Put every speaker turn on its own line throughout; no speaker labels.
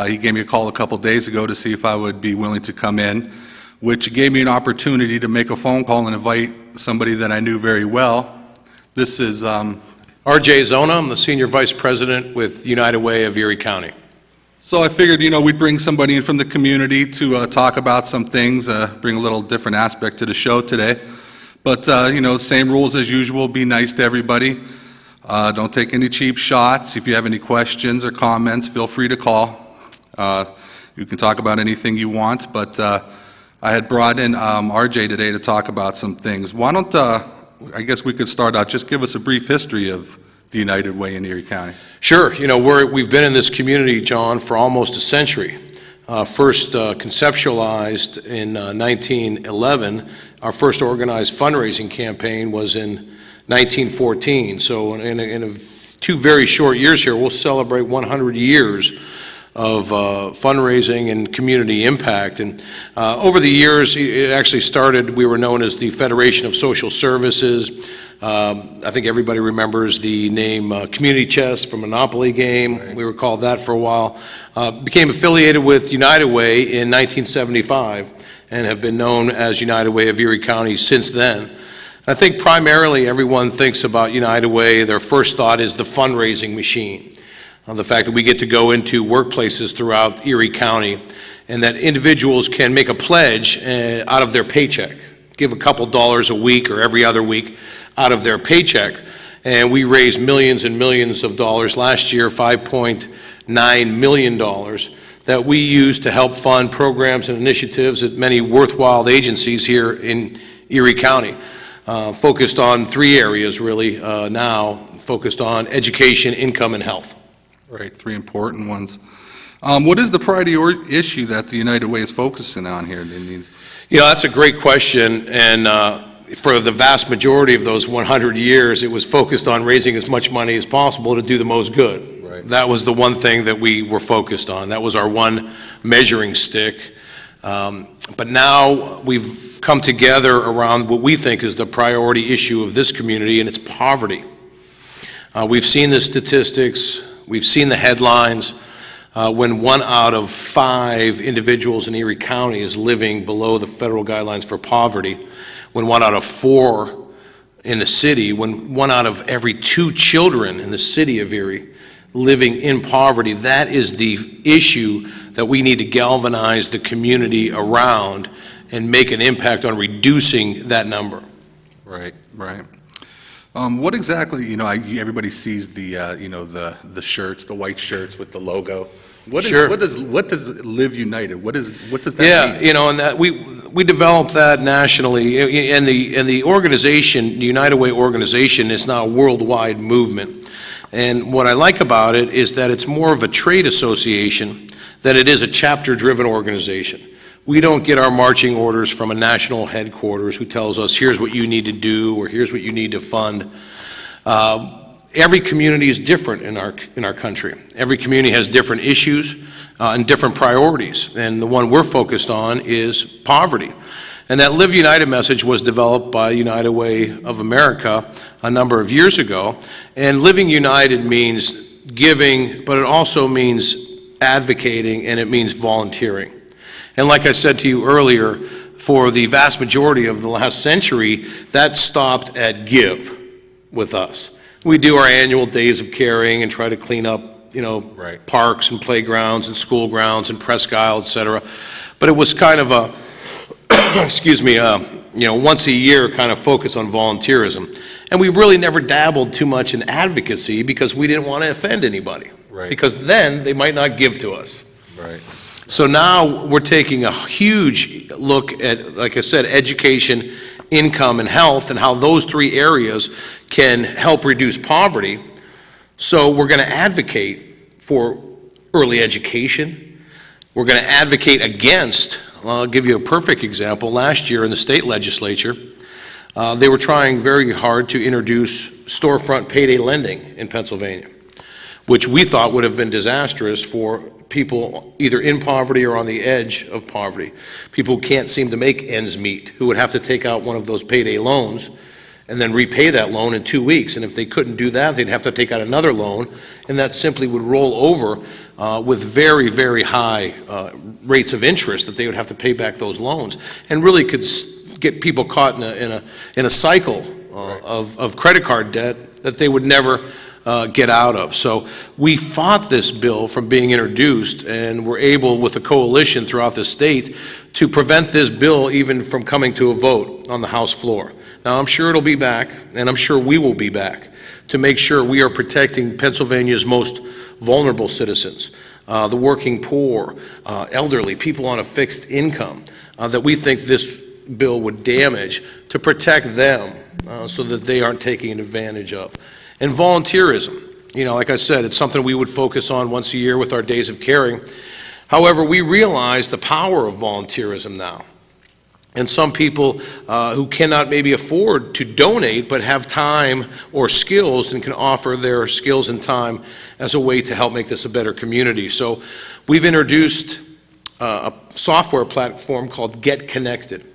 He gave me a call a couple days ago to see if I would be willing to come in, which gave me an opportunity to make a phone call and invite somebody that I knew very well. This is
R.J. Zona. I'm the Senior Vice President with United Way of Erie County.
So I figured, we'd bring somebody in from the community to talk about some things, bring a little different aspect to the show today. But, same rules as usual, be nice to everybody. Don't take any cheap shots. If you have any questions or comments, feel free to call. You can talk about anything you want, but I had brought in RJ today to talk about some things. Why don't, I guess we could start out, just give us a brief history of the United Way in Erie County.
Sure. We've been in this community, John, for almost a century. First conceptualized in 1911. Our first organized fundraising campaign was in 1914. So in 2 very short years here, we'll celebrate 100 years of fundraising and community impact. And over the years, it actually started, we were known as the Federation of Social Services. I think everybody remembers the name Community Chest from Monopoly game. Right. We were called that for a while. Became affiliated with United Way in 1975 and have been known as United Way of Erie County since then. I think primarily everyone thinks about United Way, their first thought is the fundraising machine. The fact that we get to go into workplaces throughout Erie County and that individuals can make a pledge out of their paycheck, give a couple dollars a week or every other week out of their paycheck. And we raised millions and millions of dollars last year, $5.9 million, that we used to help fund programs and initiatives at many worthwhile agencies here in Erie County. Focused on 3 areas really now, focused on education, income, and health.
Right, 3 important ones. What is the priority issue that the United Way is focusing on here?
That's a great question, and for the vast majority of those 100 years, it was focused on raising as much money as possible to do the most good. Right. That was the one thing that we were focused on. That was our one measuring stick. But now we've come together around what we think is the priority issue of this community, and it's poverty. We've seen the statistics. We've seen the headlines when 1 out of 5 individuals in Erie County is living below the federal guidelines for poverty, when 1 out of 4 in the city, when 1 out of every 2 children in the city of Erie living in poverty. That is the issue that we need to galvanize the community around and make an impact on reducing that number.
Right, right. What exactly, everybody sees the, the shirts, the white shirts with the logo. What does Live United? What does that mean?
And that we developed that nationally, and the organization, the United Way organization, is now a worldwide movement. And what I like about it is that it's more of a trade association than it is a chapter-driven organization. We don't get our marching orders from a national headquarters who tells us, here's what you need to do, or here's what you need to fund. Every community is different in our country. Every community has different issues and different priorities, and the one we're focused on is poverty. And that Live United message was developed by United Way of America a number of years ago. And living united means giving, but it also means advocating, and it means volunteering. And like I said to you earlier, for the vast majority of the last century, that stopped at give with us. We do our annual days of caring and try to clean up, right, parks and playgrounds and school grounds and Presque Isle, etc. But it was kind of a, once a year kind of focus on volunteerism. And we really never dabbled too much in advocacy because we didn't want to offend anybody. Right. Because then they might not give to us.
Right.
So now we're taking a huge look at, like I said, education, income, and health, and how those 3 areas can help reduce poverty. So we're going to advocate for early education. We're going to advocate against, I'll give you a perfect example. Last year in the state legislature, they were trying very hard to introduce storefront payday lending in Pennsylvania, which we thought would have been disastrous for people either in poverty or on the edge of poverty. People who can't seem to make ends meet, who would have to take out one of those payday loans and then repay that loan in 2 weeks. And if they couldn't do that, they'd have to take out another loan, and that simply would roll over with very, very high rates of interest that they would have to pay back those loans, and really could get people caught in a cycle of credit card debt that they would never get out of. So we fought this bill from being introduced, and were able, with a coalition throughout the state, to prevent this bill even from coming to a vote on the House floor. Now, I'm sure it'll be back, and I'm sure we will be back, to make sure we are protecting Pennsylvania's most vulnerable citizens, the working poor, elderly, people on a fixed income, that we think this bill would damage, to protect them so that they aren't taken advantage of. And volunteerism, like I said, it's something we would focus on once a year with our Days of Caring. However, we realize the power of volunteerism now. And some people who cannot maybe afford to donate but have time or skills and can offer their skills and time as a way to help make this a better community. So we've introduced a software platform called Get Connected.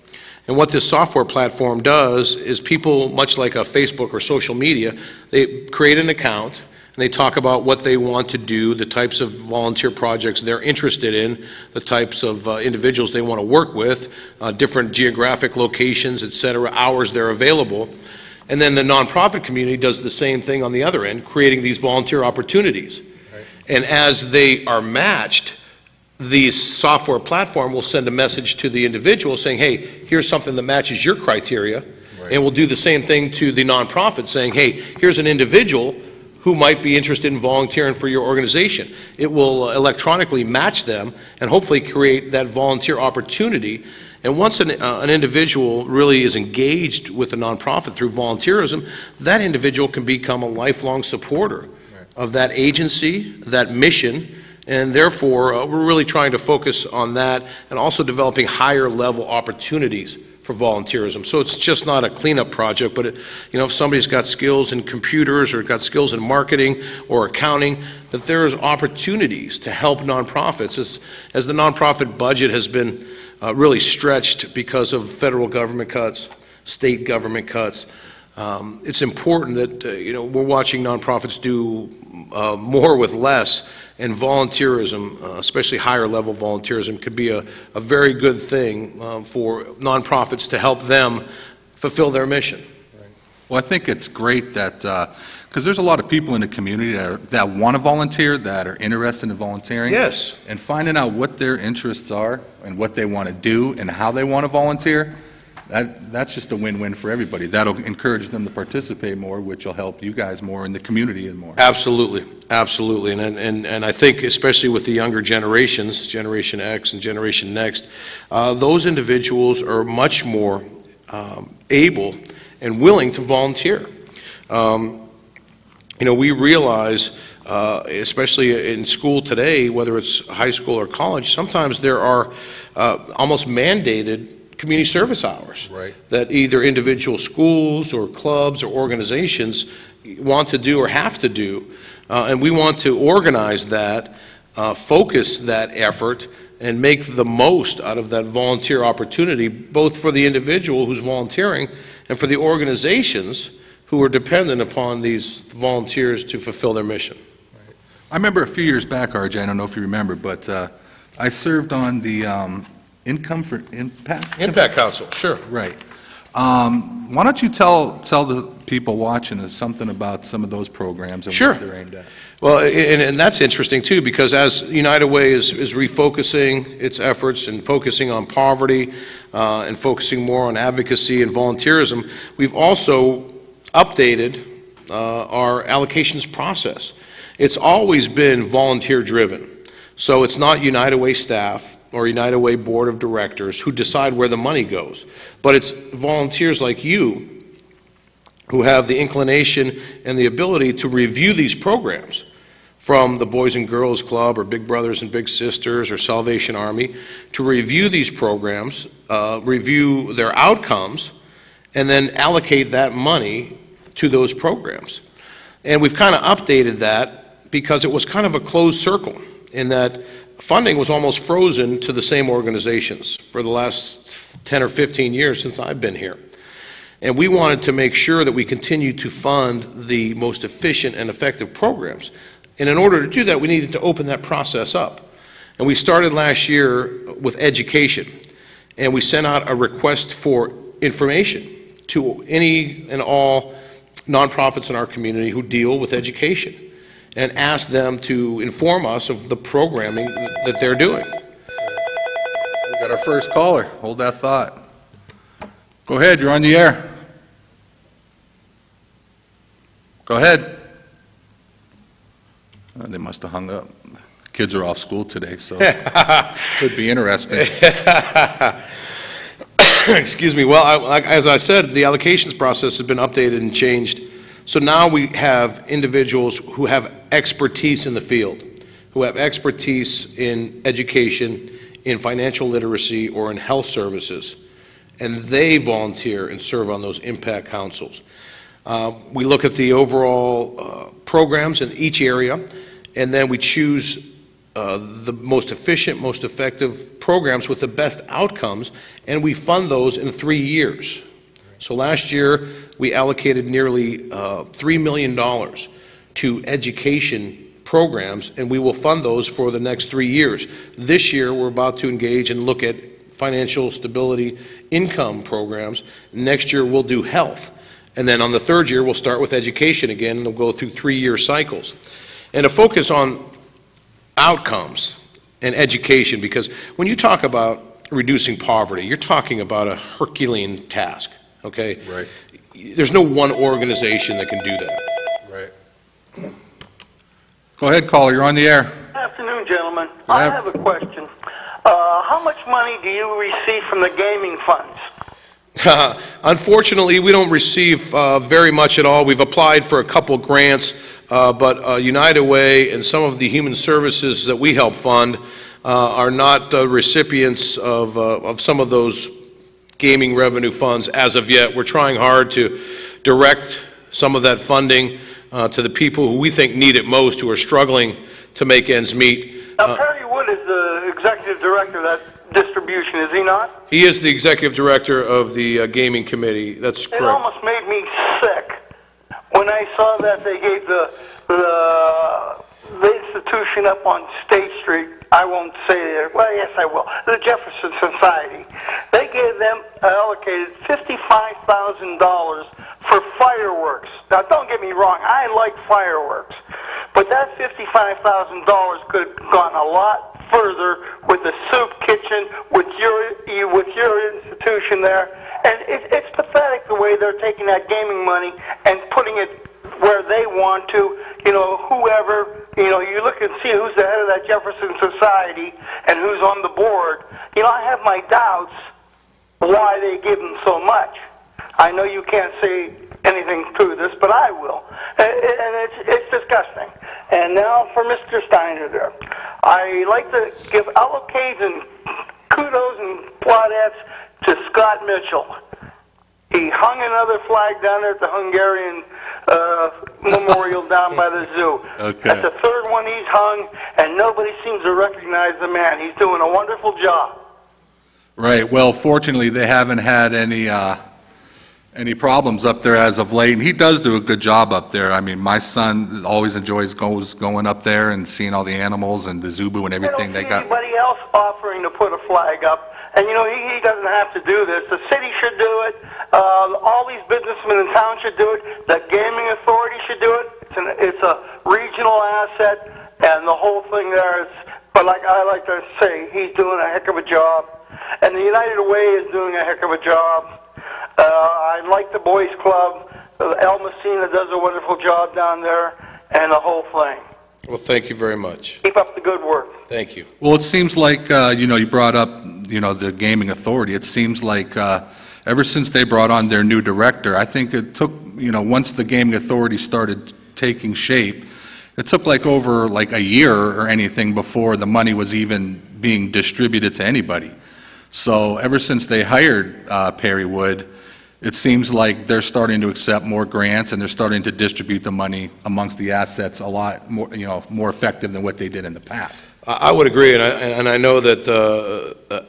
And what this software platform does is, people, much like a Facebook or social media, they create an account, and they talk about what they want to do, the types of volunteer projects they're interested in, the types of individuals they want to work with, different geographic locations, etc., hours they're available. And then the nonprofit community does the same thing on the other end, creating these volunteer opportunities. Right. And as they are matched, the software platform will send a message to the individual saying, hey, here's something that matches your criteria. Right. And we'll do the same thing to the nonprofit, saying, hey, here's an individual who might be interested in volunteering for your organization. It will electronically match them and hopefully create that volunteer opportunity. And once an individual really is engaged with a nonprofit through volunteerism, that individual can become a lifelong supporter of that agency, that mission, and therefore we're really trying to focus on that, and also developing higher level opportunities for volunteerism. So it's just not a cleanup project, but if somebody's got skills in computers or got skills in marketing or accounting, that there's opportunities to help nonprofits. As the nonprofit budget has been really stretched because of federal government cuts, state government cuts, it's important that we're watching nonprofits do more with less. And volunteerism, especially higher level volunteerism, could be a very good thing for nonprofits to help them fulfill their mission.
Right. Well, I think it's great that, because there's a lot of people in the community that want to volunteer, that are interested in volunteering.
Yes.
And finding out what their interests are and what they want to do and how they want to volunteer, that's just a win-win for everybody. That'll encourage them to participate more, which will help you guys more in the community and more.
Absolutely, absolutely. And I think especially with the younger generations, Generation X and Generation Next, those individuals are much more able and willing to volunteer. We realize, especially in school today, whether it's high school or college, sometimes there are almost mandated community service hours. Right. That either individual schools or clubs or organizations want to do or have to do. And we want to organize that, focus that effort, and make the most out of that volunteer opportunity, both for the individual who's volunteering and for the organizations who are dependent upon these volunteers to fulfill their mission.
Right. I remember a few years back, RJ, I don't know if you remember, but I served on the Impact
Council, sure.
Right. Why don't you tell the people watching something about some of those programs and
sure.
what they're aimed at?
Well, and that's interesting too, because as United Way is refocusing its efforts and focusing on poverty and focusing more on advocacy and volunteerism, we've also updated our allocations process. It's always been volunteer driven. So it's not United Way staff or United Way Board of Directors who decide where the money goes, but it's volunteers like you who have the inclination and the ability to review these programs, from the Boys and Girls Club or Big Brothers and Big Sisters or Salvation Army, to review these programs, review their outcomes, and then allocate that money to those programs. And we've kind of updated that because it was kind of a closed circle, in that funding was almost frozen to the same organizations for the last 10 or 15 years since I've been here. And we wanted to make sure that we continue to fund the most efficient and effective programs. And in order to do that, we needed to open that process up. And we started last year with education. And we sent out a request for information to any and all nonprofits in our community who deal with education, and asked them to inform us of the programming that they're doing.
We got our first caller. Hold that thought. Go ahead, you're on the air. Go ahead. They must have hung up. Kids are off school today, so could be interesting.
Excuse me. Well, as I said, the allocations process has been updated and changed. So now we have individuals who have expertise in the field, who have expertise in education, in financial literacy, or in health services, and they volunteer and serve on those impact councils. We look at the overall programs in each area, and then we choose the most efficient, most effective programs with the best outcomes, and we fund those in 3 years. So last year, we allocated nearly $3 million to education programs, and we will fund those for the next 3 years. This year, we're about to engage and look at financial stability income programs. Next year, we'll do health. And then on the third year, we'll start with education again, and we'll go through 3-year cycles. And a focus on outcomes and education, because when you talk about reducing poverty, you're talking about a Herculean task, okay?
Right.
There's no one organization that can do that.
Right. Go ahead, caller, you're on the air.
Good afternoon, gentlemen. I have a question. How much money do you receive from the gaming funds?
Unfortunately, we don't receive very much at all. We've applied for a couple grants, but United Way and some of the human services that we help fund are not recipients of some of those gaming revenue funds as of yet. We're trying hard to direct some of that funding to the people who we think need it most, who are struggling to make ends meet.
Now, Perry Wood is the executive director of that distribution, is he not?
He is the executive director of the gaming committee. That's correct.
It almost made me sick when I saw that they gave the institution up on State Street, I won't say it, well, yes I will, the Jefferson Society. They gave them, allocated $55,000 for fireworks. Now, don't get me wrong, I like fireworks, but that $55,000 could have gone a lot further with the soup kitchen, with your institution there, and it's pathetic the way they're taking that gaming money and putting it where they want to, whoever, you look and see who's the head of that Jefferson Society and who's on the board. I have my doubts why they give them so much. I know you can't say anything to this, but I will. And it's disgusting. And now for Mr. Steiner there. I like to give allocates and kudos and plaudits to Scott Mitchell. He hung another flag down there at the Hungarian memorial down by the zoo.
Okay.
That's the third one he's hung, and nobody seems to recognize the man. He's doing a wonderful job.
Right. Well, fortunately, they haven't had any problems up there as of late, and he does do a good job up there. I mean, my son always enjoys going up there and seeing all the animals and the Zubu and everything they got.
Anybody else offering to put a flag up? And he doesn't have to do this. The city should do it. All these businessmen in town should do it. The gaming authority should do it. It's a regional asset, and the whole thing there is. But like I like to say, he's doing a heck of a job, and the United Way is doing a heck of a job. I like the Boys Club. El Messina does a wonderful job down there, and the whole thing.
Well, thank you very much.
Keep up the good work.
Thank you.
Well, it seems like, you brought up, the gaming authority. It seems like ever since they brought on their new director, I think it took, once the gaming authority started taking shape, it took over a year or anything before the money was even being distributed to anybody. So ever since they hired Perry Wood, it seems like they're starting to accept more grants, and they're starting to distribute the money amongst the assets a lot more, more effective than what they did in the past.
I would agree, and I know that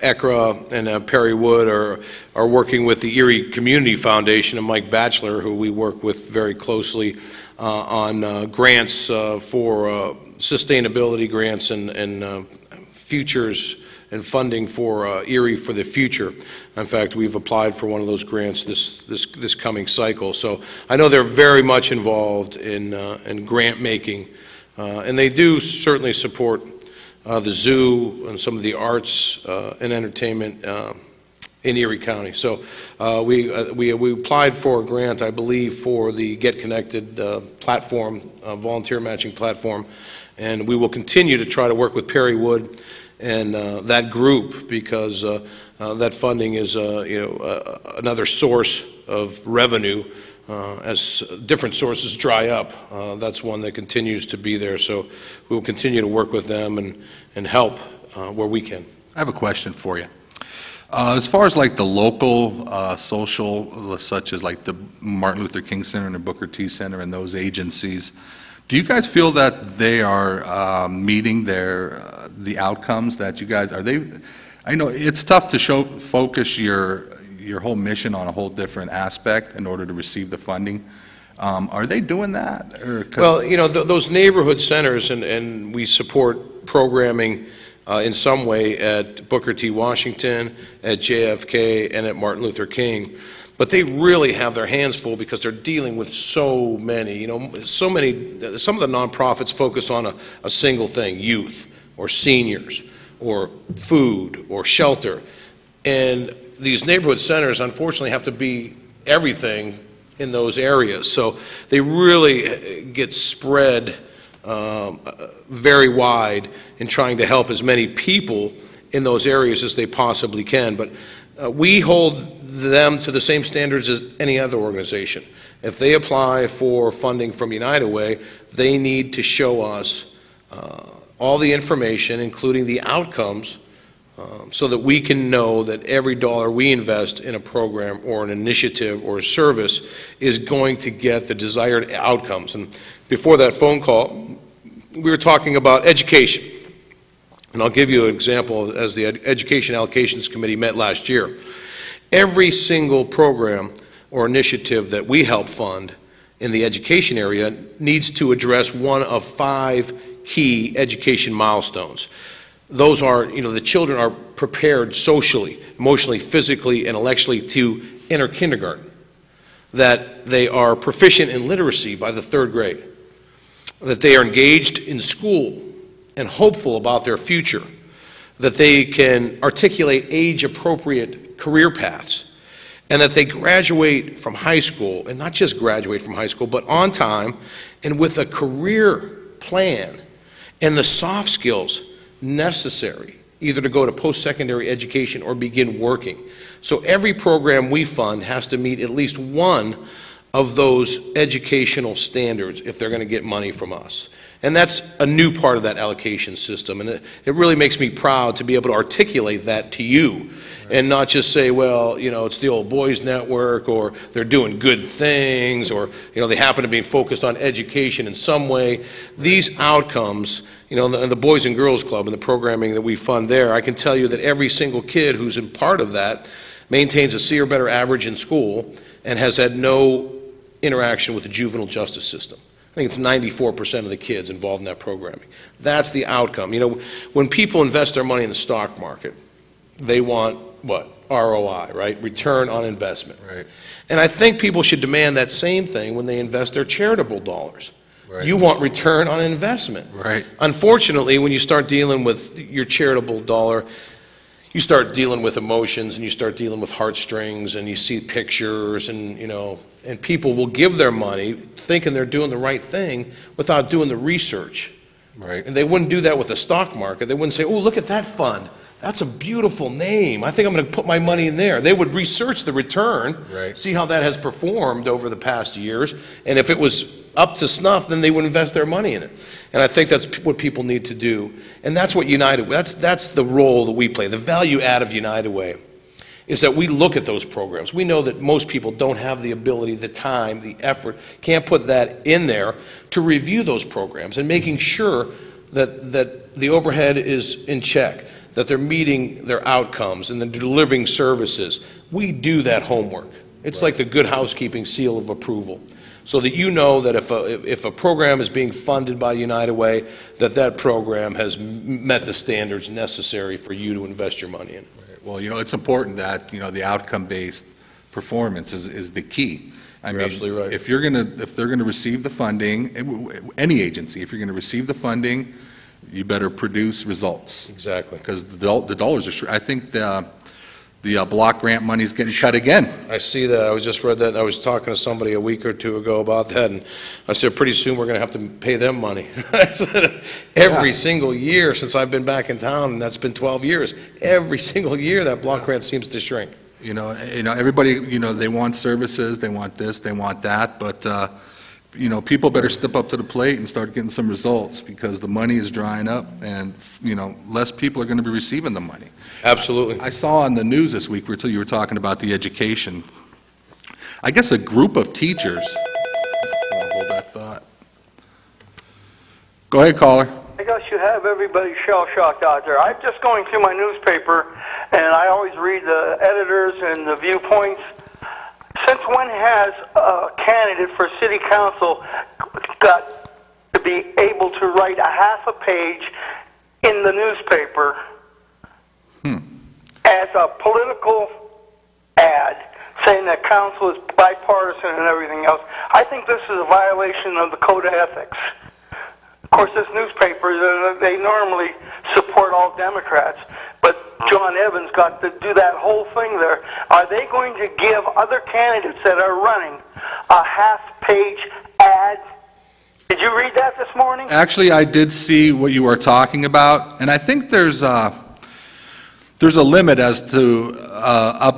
ECRA and Perry Wood are working with the Erie Community Foundation and Mike Batchelor, who we work with very closely on grants for sustainability grants and futures and funding for Erie for the future. In fact, we've applied for one of those grants this coming cycle. So I know they're very much involved in grant making, and they do certainly support the zoo and some of the arts and entertainment in Erie County. So we applied for a grant, I believe, for the Get Connected platform, volunteer matching platform, and we will continue to try to work with Perry Wood and that group, because that funding is another source of revenue as different sources dry up. That's one that continues to be there. So we will continue to work with them and help where we can.
I have a question for you. As far as like the local social, such as like the Martin Luther King Center and the Booker T Center and those agencies, do you guys feel that they are meeting the outcomes that you guys, are they, I know it's tough to focus your whole mission on a whole different aspect in order to receive the funding. Are they doing that?
Well, those neighborhood centers, and we support programming in some way at Booker T. Washington, at JFK, and at Martin Luther King. But they really have their hands full because they're dealing with so many, some of the nonprofits focus on a single thing: youth or seniors or food or shelter. And these neighborhood centers, unfortunately, have to be everything in those areas. So they really get spread very wide in trying to help as many people in those areas as they possibly can. But we hold them to the same standards as any other organization. If they apply for funding from United Way, they need to show us all the information, including the outcomes, so that we can know that every dollar we invest in a program or an initiative or a service is going to get the desired outcomes. And before that phone call, we were talking about education. And I'll give you an example. As the Education Allocations Committee met last year, every single program or initiative that we help fund in the education area needs to address one of 5 key education milestones. Those are, the children are prepared socially, emotionally, physically, and intellectually to enter kindergarten, that they are proficient in literacy by the 3rd grade, that they are engaged in school and hopeful about their future, that they can articulate age-appropriate career paths, and that they graduate from high school, and not just graduate from high school, but on time and with a career plan and the soft skills necessary either to go to post-secondary education or begin working. So every program we fund has to meet at least one of those educational standards if they're going to get money from us. And that's a new part of that allocation system, and it really makes me proud to be able to articulate that to you, and not just say, well, it's the old boys network, or they're doing good things, or they happen to be focused on education in some way. These outcomes, the Boys and Girls Club and the programming that we fund there, I can tell you that every single kid who's in part of that maintains a C or better average in school and has had no interaction with the juvenile justice system. I think it's 94% of the kids involved in that programming. That's the outcome. When people invest their money in the stock market, they want what? ROI, right? Return on investment.
Right.
And I think people should demand that same thing when they invest their charitable dollars. Right. You want return on investment.
Right.
Unfortunately, when you start dealing with your charitable dollar, you start dealing with emotions, and you start dealing with heartstrings, and you see pictures, and and people will give their money thinking they're doing the right thing without doing the research.
Right.
And they wouldn't do that with the stock market. They wouldn't say, oh, look at that fund. That's a beautiful name. I think I'm going to put my money in there. They would research the return,
right,
see how that has performed over the past years, and if it was up to snuff, then they would invest their money in it. And I think that's what people need to do. And that's what United, that's the role that we play. The value add of United Way is that we look at those programs. We know that most people don't have the ability, the time, the effort, can't put that in there to review those programs, and making sure that the overhead is in check, that they're meeting their outcomes and they're delivering services. We do that homework. It's like the good housekeeping seal of approval, so that you know that if a program is being funded by United Way, that program has met the standards necessary for you to invest your money in.
Well, it's important that, the outcome-based performance is the key.
You're absolutely right.
If they're gonna receive the funding, any agency, if you're gonna receive the funding, you better produce results.
Exactly.
Because the dollars are, I think the block grant money is getting cut again.
I see that. I just read that. I was talking to somebody a week or two ago about that, and I said, pretty soon we're going to have to pay them money. I said, every single year since I've been back in town, and that's been 12 years, every single year that block grant seems to shrink.
Everybody, they want services, they want this, they want that, but, people better step up to the plate and start getting some results, because the money is drying up, and, less people are going to be receiving the money.
Absolutely.
I saw on the news this week, you were talking about the education. I guess a group of teachers, hold that thought. Go ahead, caller.
I guess you have everybody shell-shocked out there. I'm just going through my newspaper, and I always read the editors and the viewpoints. Since when has a candidate for city council got to be able to write a half a page in the newspaper as a political ad saying that council is bipartisan and everything else? I think this is a violation of the code of ethics. Of course, this newspaper, they normally support all Democrats, but John Evans got to do that whole thing there. Are they going to give other candidates that are running a half-page ad? Did you read that this morning?
Actually, I did see what you were talking about, and I think there's a limit as to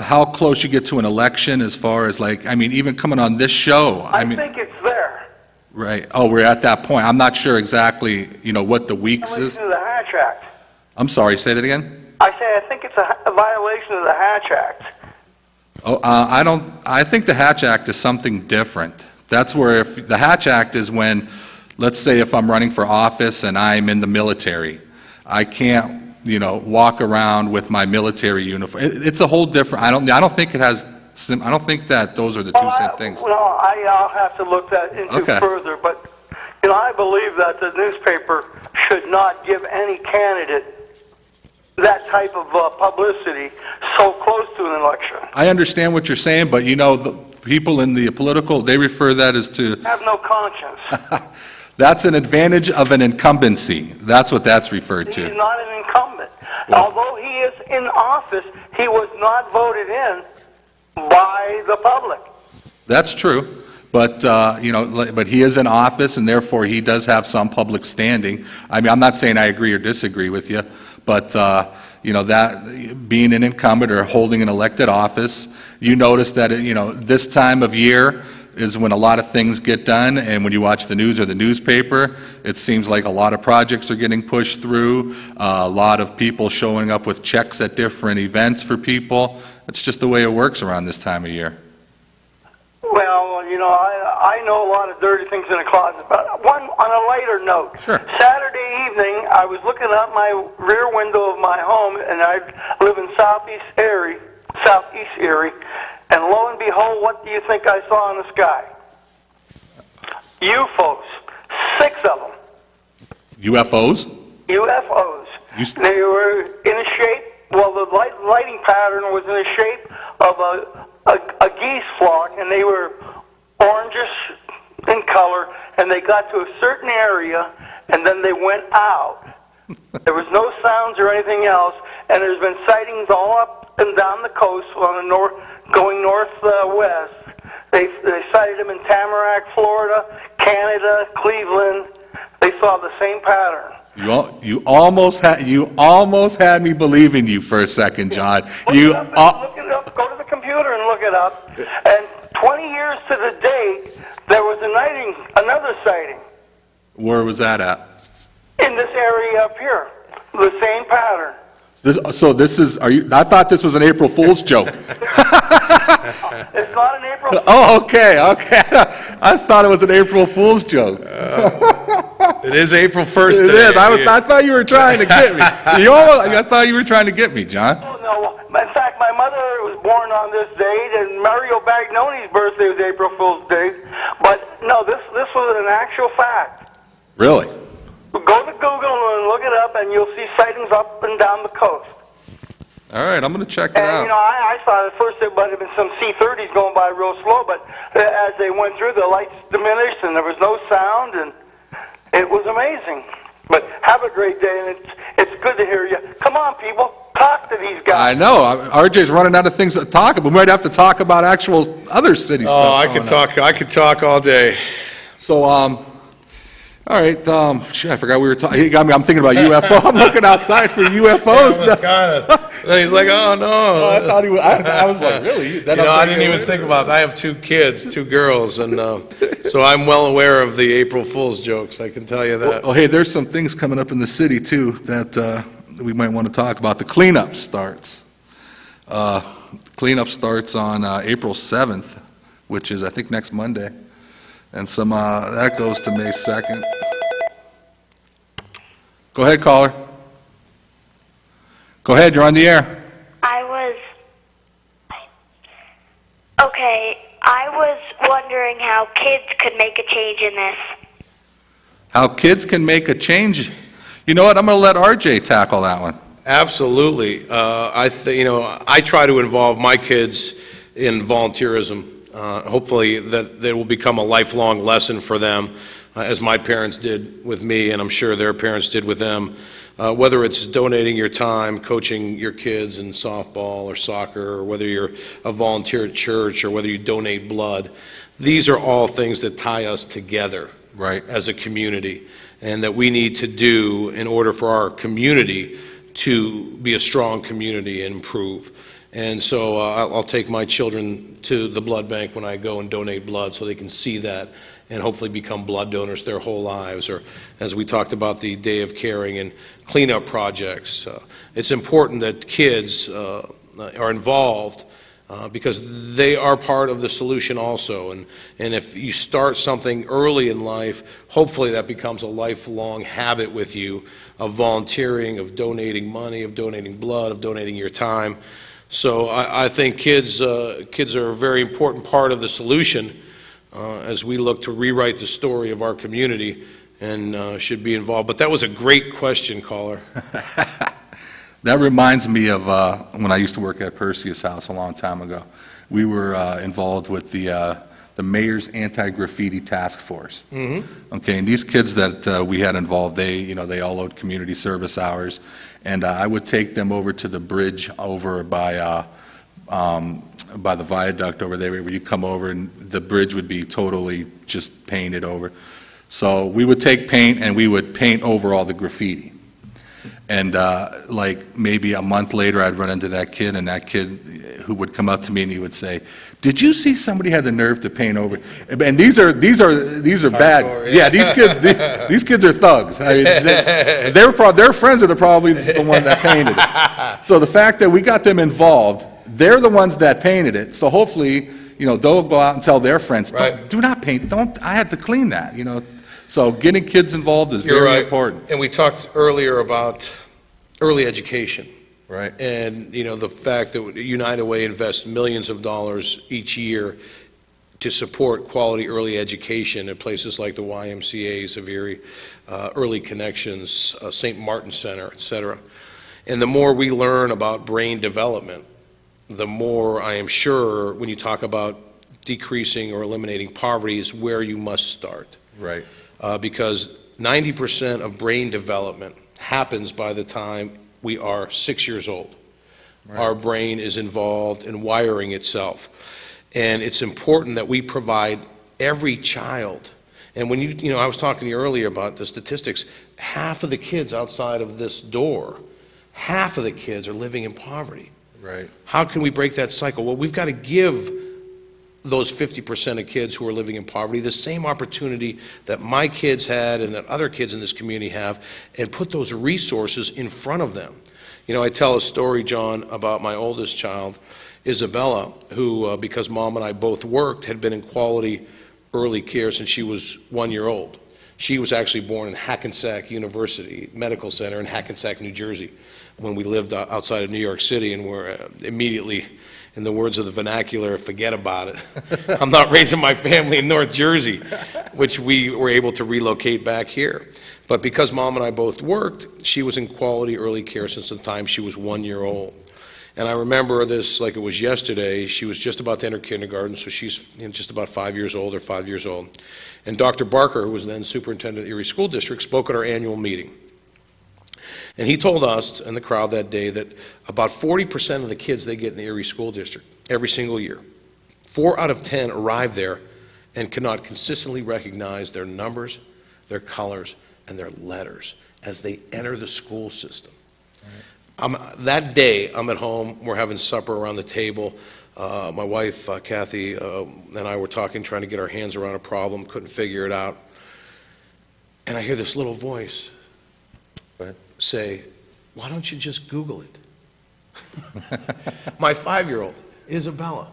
how close you get to an election, as far as, even coming on this show.
I think it's there.
Right. Oh, we're at that point. I'm not sure exactly, what the weeks is.
The Hatch Act.
I'm sorry, say that again?
I think it's a violation of the Hatch Act.
Oh, I think the Hatch Act is something different. That's where, if the Hatch Act is when, let's say if I'm running for office and I'm in the military, I can't, walk around with my military uniform. It's a whole different, I don't think it has, I don't think that those are the two same things.
Well, I'll have to look that into further, but, I believe that the newspaper should not give any candidate that type of publicity so close to an election.
I understand what you're saying, but the people in the political, they refer that as to...
Have no conscience.
That's an advantage of an incumbency. That's what that's referred to.
He's not an incumbent. Well, although he is in office, he was not voted in by the public.
That's true. But, but he is in office, and therefore he does have some public standing. I'm not saying I agree or disagree with you, but, that being an incumbent or holding an elected office, you notice that, this time of year is when a lot of things get done, and when you watch the news or the newspaper, it seems like a lot of projects are getting pushed through, a lot of people showing up with checks at different events for people. It's just the way it works around this time of year.
Well, I know a lot of dirty things in the closet, but one on a lighter note.
Sure.
Saturday evening, I was looking out my rear window of my home, and I live in southeast Erie, and lo and behold, what do you think I saw in the sky? UFOs, 6 of them.
UFOs?
UFOs. They were in a shape, well, the lighting pattern was in the shape of a geese flock, and they were orangish in color, and they got to a certain area, and then they went out. There was no sounds or anything else, and there's been sightings all up and down the coast on the going northwest. They sighted them in Tamarack, Florida, Canada, Cleveland. They saw the same pattern.
You almost had me believing you for a second, John.
Look it up. Go to the computer and look it up. And 20 years to the date, there was another sighting.
Where was that at?
In this area up here, the same pattern.
I thought this was an April Fool's joke.
It's not an April Fool's.
Oh, okay. I thought it was an April Fool's joke.
It is April 1st
It
today.
is. I thought you were trying to get me. I thought you were trying to get me, John.
Oh, no. In fact, my mother was born on this date, and Mario Bagnoni's birthday was April Fool's Day. But no, this was an actual fact.
Really?
Go to Google and look it up, and you'll see sightings up and down the coast.
All right, I'm going to check it
And,
out.
you know, I thought at first there might have been some C-30s going by real slow, but as they went through, the lights diminished, and there was no sound, and it was amazing. But have a great day, and it's good to hear you. Come on, people, talk to these guys.
I know. RJ's running out of things to talk about. We might have to talk about actual other city stuff.
Oh, I could talk all day.
So, all right, shit, I forgot we were talking. You got me. I'm thinking about UFO. I'm looking outside for UFOs.
And he's like, oh, no.
I thought he was. I was like, really? Then
I didn't even think about it. I have 2 kids, 2 girls, and so I'm well aware of the April Fool's jokes, I can tell you that.
Well, hey, there's some things coming up in the city, too, that we might want to talk about. The cleanup starts. Cleanup starts on April 7th, which is, I think, next Monday. And some that goes to May 2nd. Go ahead, caller. Go ahead, you're on the air.
I was wondering how kids could make a change in this.
How kids can make a change. You know what? I'm going to let RJ tackle that one.
Absolutely. I try to involve my kids in volunteerism. Hopefully that will become a lifelong lesson for them, as my parents did with me, and I'm sure their parents did with them. Whether it's donating your time, coaching your kids in softball or soccer, or whether you're a volunteer at church, or whether you donate blood, these are all things that tie us together,
right,
as a community, and that we need to do in order for our community to be a strong community and improve. And so I'll take my children to the blood bank when I go and donate blood, so they can see that and hopefully become blood donors their whole lives. Or as we talked about, the Day of Caring and cleanup projects. It's important that kids are involved because they are part of the solution also. And if you start something early in life, hopefully that becomes a lifelong habit with you of volunteering, of donating money, of donating blood, of donating your time. So I think kids are a very important part of the solution as we look to rewrite the story of our community, and should be involved. But that was a great question, caller.
That reminds me of when I used to work at Perseus House a long time ago. We were involved with the mayor's anti-graffiti task force. Mm-hmm. Okay, and these kids that we had involved, they all owed community service hours, and I would take them over to the bridge over by the viaduct over there, where you come over and the bridge would be totally just painted over. So we would take paint and we would paint over all the graffiti. And like maybe a month later, I'd run into that kid, and that kid who would come up to me and he would say, "Did you see somebody had the nerve to paint over?" And these are bad. Yeah, these kids are thugs. I mean, their friends are probably the one that painted it. So the fact that we got them involved, they're the ones that painted it. So hopefully, they'll go out and tell their friends,
right,
"Do not paint. I had to clean that." So getting kids involved is very important.
And we talked earlier about early education.
Right. And,
the fact that United Way invests millions of dollars each year to support quality early education at places like the YMCA's of Erie, Early Connections, St. Martin Center, et cetera. And the more we learn about brain development, the more, I am sure, when you talk about decreasing or eliminating poverty, is where you must start.
Right.
Because 90% of brain development happens by the time we are 6 years old. Right. Our brain is involved in wiring itself. And it's important that we provide every child. And when I was talking to you earlier about the statistics, half of the kids outside of this door, half of the kids are living in poverty.
Right.
How can we break that cycle? Well, we've got to give those 50% of kids who are living in poverty the same opportunity that my kids had and that other kids in this community have, and put those resources in front of them. I tell a story, John, about my oldest child, Isabella, who, because Mom and I both worked, had been in quality early care since she was 1 year old. She was actually born in Hackensack University Medical Center in Hackensack, New Jersey, when we lived outside of New York City, and were immediately, in the words of the vernacular, forget about it. I'm not raising my family in North Jersey, which we were able to relocate back here. But because Mom and I both worked, she was in quality early care since the time she was 1 year old. And I remember this like it was yesterday. She was just about to enter kindergarten, so she's just about 5 years old or 5 years old. And Dr. Barker, who was then superintendent of the Erie School District, spoke at our annual meeting. And he told us and the crowd that day that about 40% of the kids they get in the Erie School District every single year, 4 out of 10 arrive there and cannot consistently recognize their numbers, their colors, and their letters as they enter the school system. That day, I'm at home, we're having supper around the table. My wife, Kathy, and I were talking, trying to get our hands around a problem, couldn't figure it out. And I hear this little voice say, why don't you just Google it? My 5-year-old, Isabella,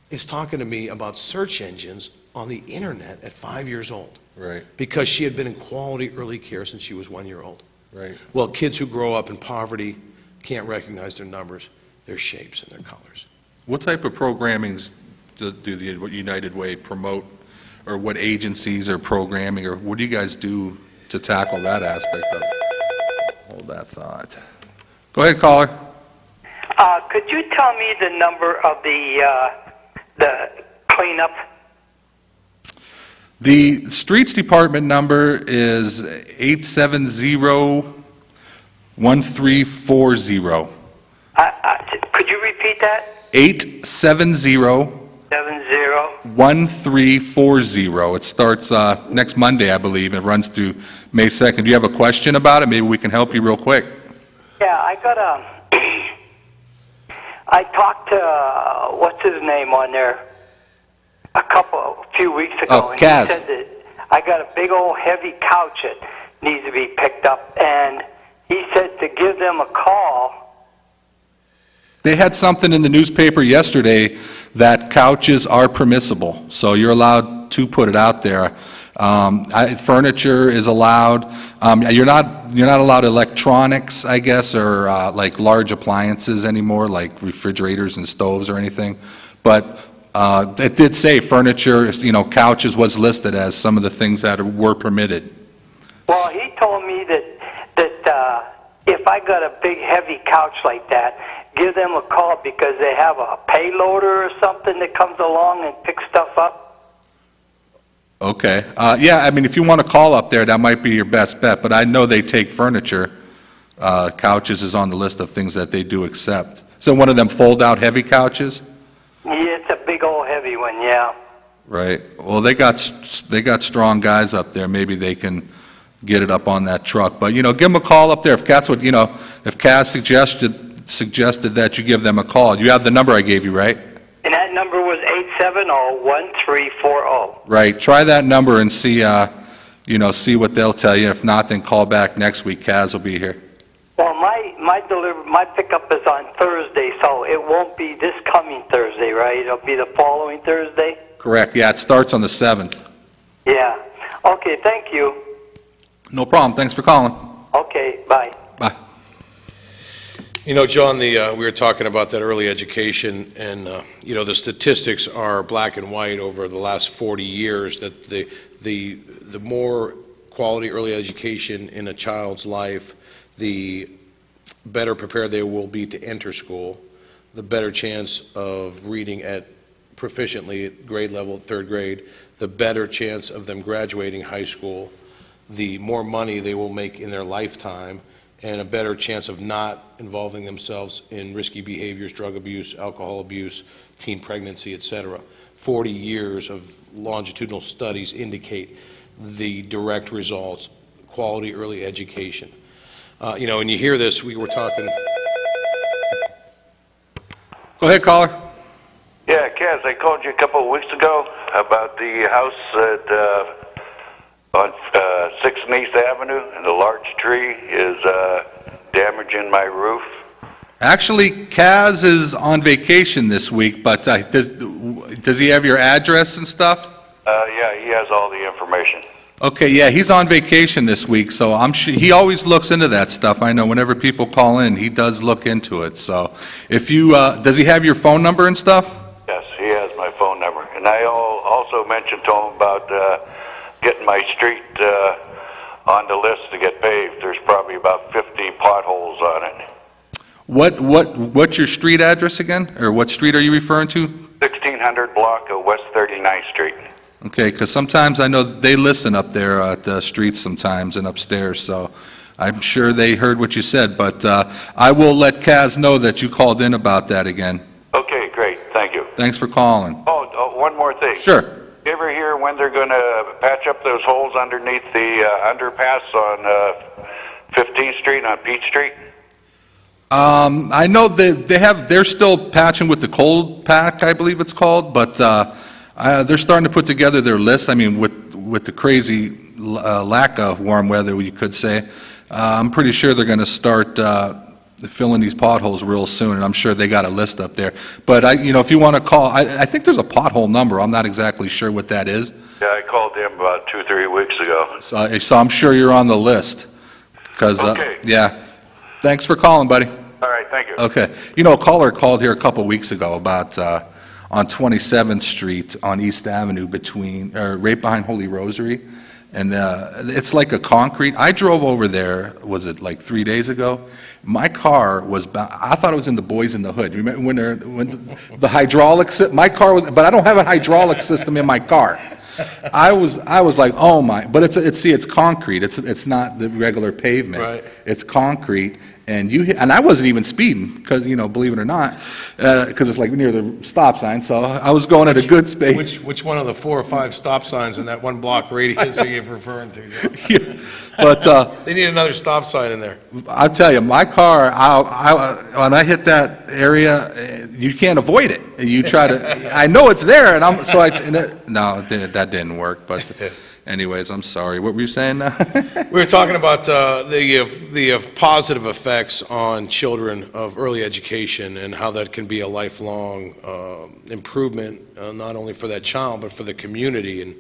is talking to me about search engines on the internet at 5 years old.
Right.
Because she had been in quality early care since she was 1 year old.
Right.
Well, kids who grow up in poverty can't recognize their numbers, their shapes, and their colors.
What type of programmings do the United Way promote, or what agencies are programming, or what do you guys do to tackle that aspect of it? Hold that thought. Go ahead, caller.
Could you tell me the number of the cleanup?
The Streets Department number is 870-1340.
Could you repeat that?
870-1340. It starts next Monday, I believe. It runs through May 2nd. Do you have a question about it? Maybe we can help you real quick.
Yeah, I got I talked to, what's his name on there, a few weeks ago.
Oh,
and
Kaz.
He said that I got a big old heavy couch that needs to be picked up, and he said to give them a call.
They had something in the newspaper yesterday that couches are permissible, so you're allowed to put it out there. Furniture is allowed. You're not allowed electronics, I guess, or like large appliances anymore, like refrigerators and stoves or anything. But it did say furniture, couches was listed as some of the things that were permitted.
Well, he told me that if I got a big heavy couch like that, give them a call because they have a payloader or something that comes along and picks stuff up.
Okay. Yeah, I mean, if you want to call up there, that might be your best bet, but I know they take furniture. Couches is on the list of things that they do accept. So one of them fold-out heavy couches?
Yeah, it's a big old heavy one, yeah.
Right. Well, they got strong guys up there. Maybe they can get it up on that truck. But, give them a call up there. If that's what, if Cass suggested that you give them a call. You have the number I gave you, right?
And that number was 870-1340.
Right. Try that number and see, see what they'll tell you. If not, then call back next week. Kaz will be here.
Well, my pickup is on Thursday, so it won't be this coming Thursday, right? It'll be the following Thursday?
Correct. Yeah, it starts on the 7th.
Yeah. Okay, thank you.
No problem. Thanks for calling.
Okay, bye.
Bye.
John, we were talking about that early education, and the statistics are black and white over the last 40 years. That the more quality early education in a child's life, the better prepared they will be to enter school, the better chance of reading at proficiently at grade level, 3rd grade, the better chance of them graduating high school, the more money they will make in their lifetime, and a better chance of not involving themselves in risky behaviors, drug abuse, alcohol abuse, teen pregnancy, etc. 40 years of longitudinal studies indicate the direct results, quality early education. And you hear this, we were talking.
Go ahead, caller.
Yeah, Kaz, I called you a couple of weeks ago about the house on 6th and East Avenue, and the large tree is damaging my roof.
Actually, Kaz is on vacation this week, but does he have your address and stuff?
Yeah, he has all the information.
Okay, yeah, he's on vacation this week, so I'm sure, he always looks into that stuff. I know whenever people call in, he does look into it, so if you, does he have your phone number and stuff?
Yes, he has my phone number. And I also mentioned to him about getting my street on the list to get paved. There's probably about 50 potholes on it.
What's your street address again? Or what street are you referring to?
1600 block of West 39th Street.
Okay, because sometimes I know they listen up there at the streets sometimes and upstairs, so I'm sure they heard what you said, but I will let Kaz know that you called in about that again.
Okay, great. Thank you.
Thanks for calling.
Oh, one more thing.
Sure.
You ever hear when they're going to patch up those holes underneath the underpass on 15th Street on Peach Street?
I know they're still patching with the cold pack, I believe it's called, but they're starting to put together their list. I mean, with the crazy lack of warm weather, you could say, I'm pretty sure they're going to start filling these potholes real soon, and I'm sure they got a list up there. But if you want to call, I think there's a pothole number. I'm not exactly sure what that is.
Yeah, I called them about 2-3 weeks ago.
So I'm sure you're on the list.
Okay.
Yeah. Thanks for calling, buddy.
All right, thank you.
Okay. A caller called here a couple weeks ago about on 27th Street on East Avenue right behind Holy Rosary. And it's like a concrete. I drove over there, was it like 3 days ago? My car was, I thought it was in the Boys in the Hood. You remember when the hydraulics, my car was, but I don't have a hydraulic system in my car. I was like, oh my, but it's concrete. It's not the regular pavement.
Right.
It's concrete. And I wasn't even speeding, because, believe it or not, because it's like near the stop sign, so I was going at a good speed.
Which one of the 4 or 5 stop signs in that 1 block radius are you referring to?
Yeah, but
They need another stop sign in there.
I'll tell you, my car, when I hit that area, you can't avoid it. You try to, I know it's there, no, that didn't work, but anyways, I'm sorry. What were you saying now?
We were talking about the positive effects on children of early education and how that can be a lifelong improvement, not only for that child, but for the community.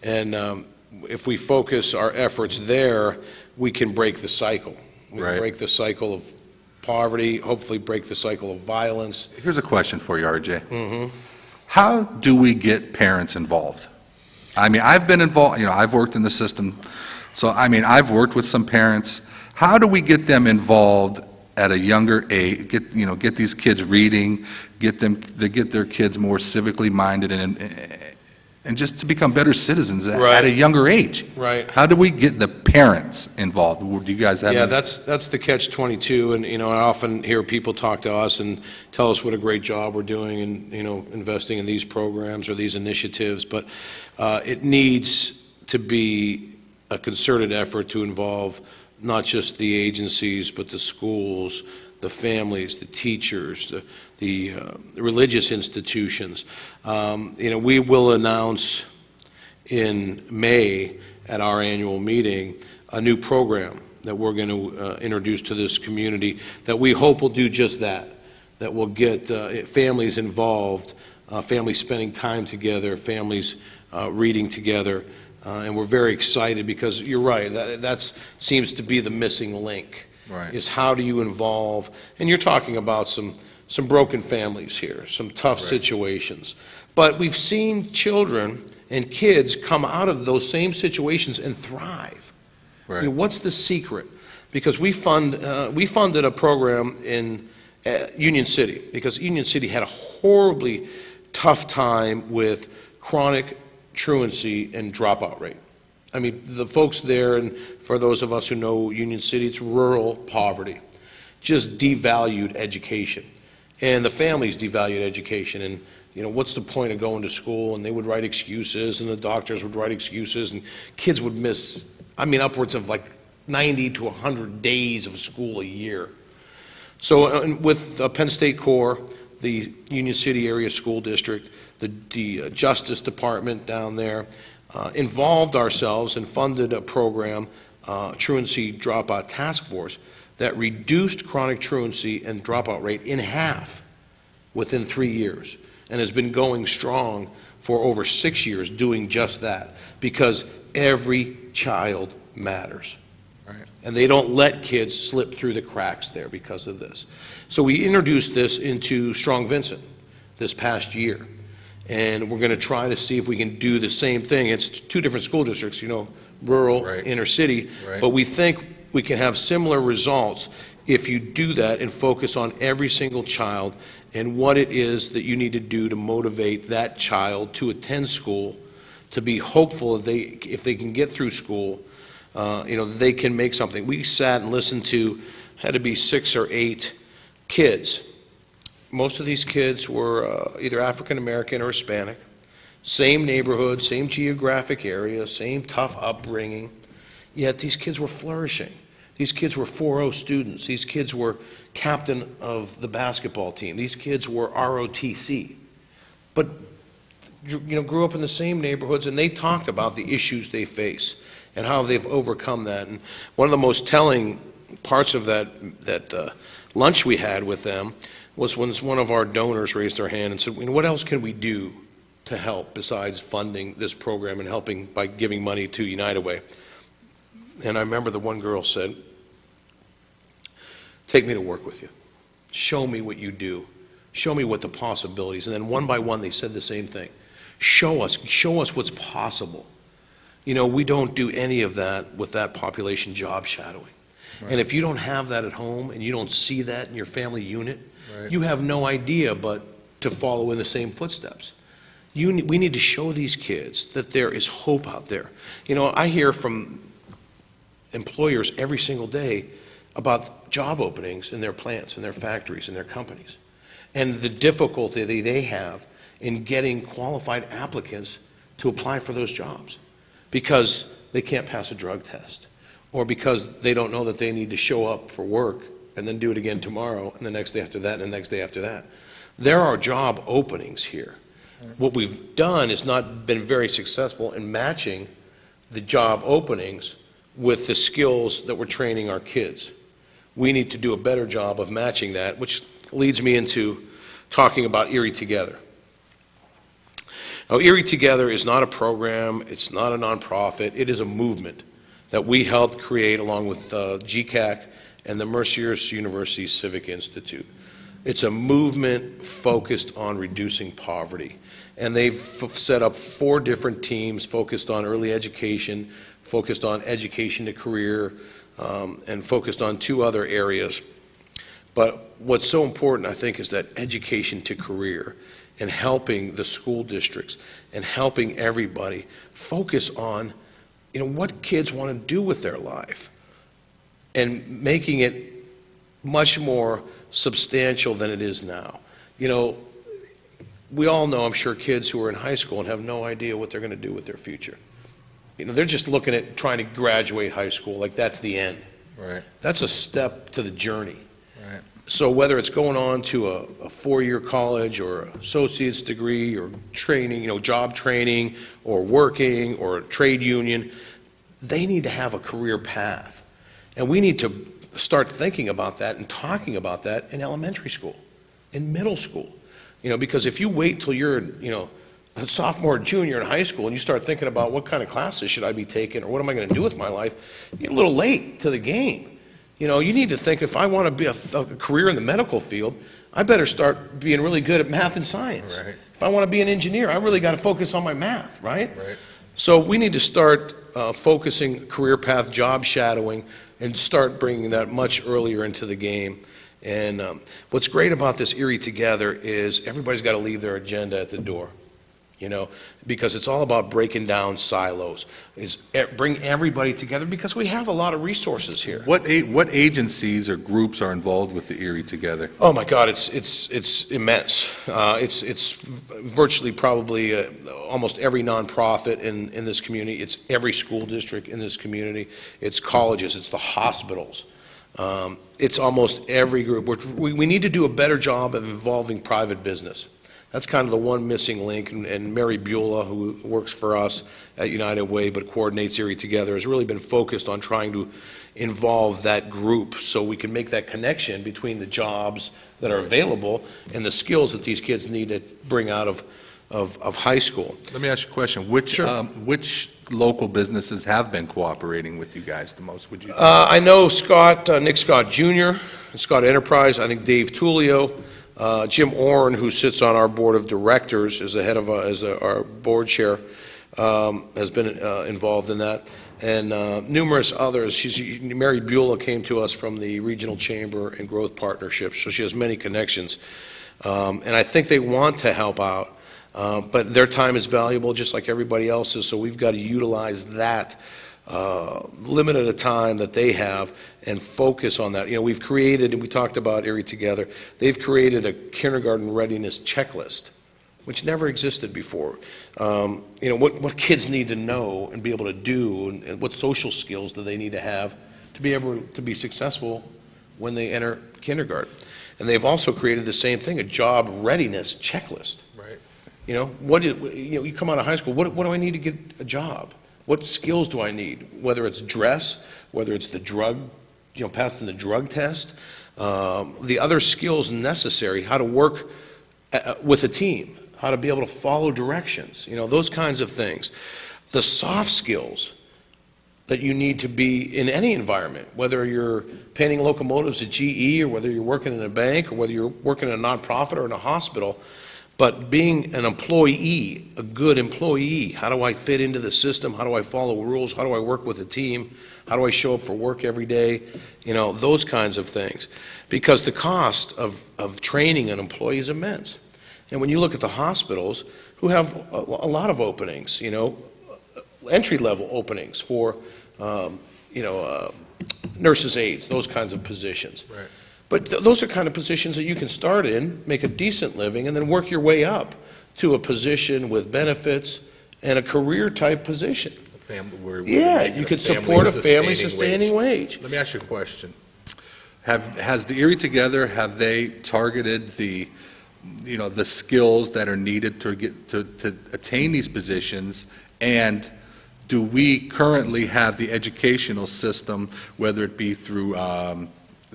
And if we focus our efforts there, we can break the cycle. We can break the cycle of poverty, hopefully break the cycle of violence.
Here's a question for you, RJ. Mm-hmm. How do we get parents involved? I mean, I've been involved, I've worked in the system, so I mean, I've worked with some parents. How do we get them involved at a younger age, get these kids reading, get their kids more civically minded and just to become better citizens at a younger age?
Right.
How do we get the parents involved? Do you guys have
Yeah, that's the catch-22, and I often hear people talk to us and tell us what a great job we're doing and investing in these programs or these initiatives, but it needs to be a concerted effort to involve not just the agencies, but the schools, the families, the teachers, the religious institutions. We will announce in May at our annual meeting a new program that we're going to introduce to this community that we hope will do just that will get families involved, families spending time together, families reading together. And we're very excited because you're right, that seems to be the missing link.
Right.
Is how do you involve, and you're talking about some broken families here, some tough situations. But we've seen children and kids come out of those same situations and thrive.
Right.
What's the secret? Because we funded a program in Union City, because Union City had a horribly tough time with chronic truancy and dropout rate. I mean, the folks there, and for those of us who know Union City, it's rural poverty, just devalued education. And the families devalued education. And, what's the point of going to school? And they would write excuses, and the doctors would write excuses, and kids would miss, upwards of like 90 to 100 days of school a year. So with Penn State Corps, the Union City Area School District, the Justice Department down there, involved ourselves and funded a program, Truancy Dropout Task Force, that reduced chronic truancy and dropout rate in half within 3 years, and has been going strong for over 6 years doing just that, because every child matters.
Right.
And they don't let kids slip through the cracks there because of this. So we introduced this into Strong Vincent this past year. And we're going to try to see if we can do the same thing. It's 2 different school districts, you know, rural,
Right.
inner city.
Right.
But we think we can have similar results if you do that and focus on every single child and what it is that you need to do to motivate that child to attend school, to be hopeful that if they can get through school, you know, they can make something. We sat and listened to, had to be 6 or 8 kids. Most of these kids were either African American or Hispanic. Same neighborhood, same geographic area, same tough upbringing. Yet these kids were flourishing. These kids were 4.0 students. These kids were captain of the basketball team. These kids were ROTC. But you know, grew up in the same neighborhoods, and they talked about the issues they face and how they've overcome that. And one of the most telling parts of that lunch we had with them was when one of our donors raised their hand and said, what else can we do to help besides funding this program and helping by giving money to United Way? And I remember the one girl said, take me to work with you. Show me what you do. Show me what the possibilities. And then one by one they said the same thing. Show us what's possible. You know, we don't do any of that with that population job shadowing. Right. And if you don't have that at home and you don't see that in your family unit, right, you have no idea but to follow in the same footsteps. We need to show these kids that there is hope out there. You know, I hear from employers every single day about job openings in their plants, in their factories, in their companies, and the difficulty they have in getting qualified applicants to apply for those jobs because they can't pass a drug test, or because they don't know that they need to show up for work and then do it again tomorrow and the next day after that and the next day after that. There are job openings here. What we've done is not been very successful in matching the job openings with the skills that we're training our kids. We need to do a better job of matching that, which leads me into talking about Erie Together. Now, Erie Together is not a program, it's not a nonprofit, it is a movement that we helped create along with GCAC and the Mercyhurst University Civic Institute. It's a movement focused on reducing poverty. And they've set up 4 different teams focused on early education, focused on education to career, and focused on 2 other areas. But what's so important, I think, is that education to career and helping the school districts and helping everybody focus on, you know, what kids want to do with their life and making it much more substantial than it is now. You know, we all know, I'm sure, kids who are in high school and have no idea what they're going to do with their future. You know, they're just looking at trying to graduate high school like that's the end.
Right.
That's a step to the journey.
Right.
So whether it's going on to a 4-year college or an associate's degree or training, you know, job training or working or a trade union, they need to have a career path. And we need to start thinking about that and talking about that in elementary school, in middle school. You know, because if you wait till you're, you know, a sophomore or junior in high school and you start thinking about what kind of classes should I be taking or what am I going to do with my life, you're a little late to the game. You know, you need to think, if I want to be a career in the medical field, I better start being really good at math and science.
Right.
If I want to be an engineer, I really got to focus on my math, right?
Right.
So we need to start focusing career path job shadowing and start bringing that much earlier into the game. And what's great about this Erie Together is everybody's got to leave their agenda at the door. You know, because it's all about breaking down silos, bring everybody together, because we have a lot of resources here.
What agencies or groups are involved with the Erie Together?
Oh my God, it's immense. It's virtually probably almost every nonprofit in this community. It's every school district in this community. It's colleges. It's the hospitals. It's almost every group. We need to do a better job of involving private business. That's kind of the one missing link, and Mary Beulah, who works for us at United Way but coordinates Erie Together, has really been focused on trying to involve that group so we can make that connection between the jobs that are available and the skills that these kids need to bring out of of high school.
Let me ask you a question. Which,
Sure.
which local businesses have been cooperating with you guys the most, would you?
I know Scott, Nick Scott Jr., Scott Enterprise, I think Dave Tullio, Jim Orrin, who sits on our board of directors as the head of, our board chair, has been involved in that, and numerous others. Mary Beulah came to us from the Regional Chamber and Growth Partnership, so she has many connections. And I think they want to help out, but their time is valuable just like everybody else's, so we've got to utilize that limited a time that they have and focus on that. You know, we've created, and we talked about Erie Together, they've created a kindergarten readiness checklist, which never existed before. You know, what kids need to know and be able to do, and what social skills do they need to have to be able to be successful when they enter kindergarten. And they've also created the same thing, a job readiness checklist.
Right.
You know, you come out of high school, what do I need to get a job? What skills do I need? Whether it's dress, whether it's the drug, passing the drug test, the other skills necessary, how to work with a team, how to be able to follow directions, those kinds of things. The soft skills that you need to be in any environment, whether you're painting locomotives at GE or whether you're working in a bank or whether you're working in a nonprofit or in a hospital, but being an employee, a good employee. How do I fit into the system? How do I follow rules? How do I work with a team? How do I show up for work every day? Those kinds of things. Because the cost of training an employee is immense. And when you look at the hospitals, who have a lot of openings, entry-level openings for, nurses' aides, those kinds of positions. Right. But those are kind of positions that you can start in, make a decent living, and then work your way up to a position with benefits and a career-type position. You could support a family-sustaining wage.
Let me ask you a question. Has the Erie Together, have they targeted the skills that are needed to get to attain these positions, and do we currently have the educational system, whether it be through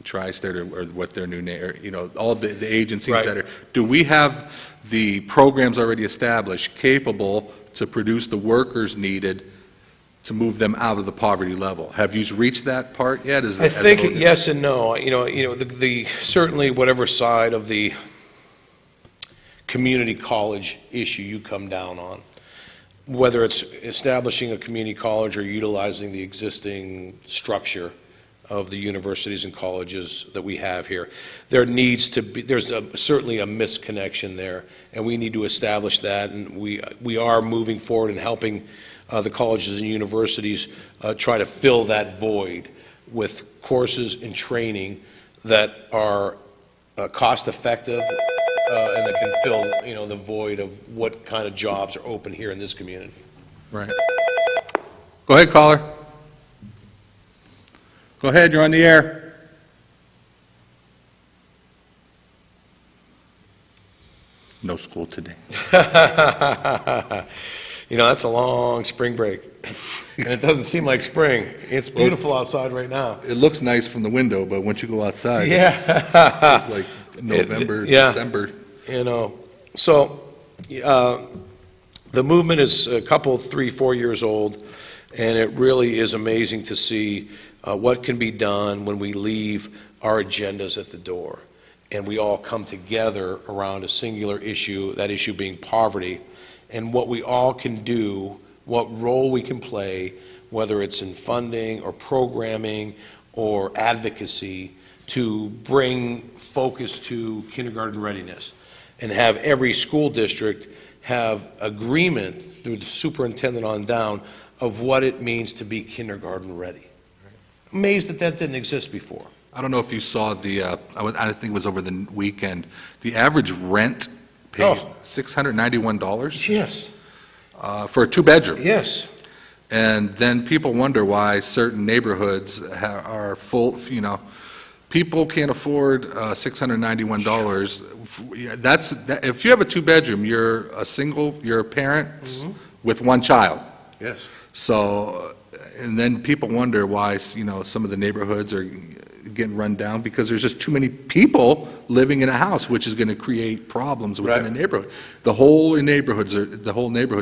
Tri-State or what their new name, all the agencies
right.
that are, do we have the programs already established capable to produce the workers needed to move them out of the poverty level? Have you reached that part yet?
I think yes and no. Certainly whatever side of the community college issue you come down on, whether it's establishing a community college or utilizing the existing structure of the universities and colleges that we have here, there's certainly a misconnection there, and we need to establish that, and we are moving forward and helping the colleges and universities try to fill that void with courses and training that are cost effective and that can fill the void of what kind of jobs are open here in this community.
Right. Go ahead, caller. Go ahead, you're on the air. No school today.
That's a long spring break. And it doesn't seem like spring. It's beautiful outside right now.
It looks nice from the window, but once you go outside, it's like November, December.
So the movement is a couple, 3, 4 years old, and it really is amazing to see what can be done when we leave our agendas at the door and we all come together around a singular issue, that issue being poverty, and what we all can do, what role we can play, whether it's in funding or programming or advocacy, to bring focus to kindergarten readiness and have every school district have agreement through the superintendent on down of what it means to be kindergarten ready. Amazed that didn't exist before.
I don't know if you saw I think it was over the weekend, the average rent paid $691.
Yes.
For a 2-bedroom.
Yes.
And then people wonder why certain neighborhoods are full, people can't afford $691. If you have a 2-bedroom, you're a parent with 1 child.
Yes.
So, and then people wonder why, some of the neighborhoods are, getting run down because there's just too many people living in a house, which is going to create problems within a neighborhood. The whole neighborhood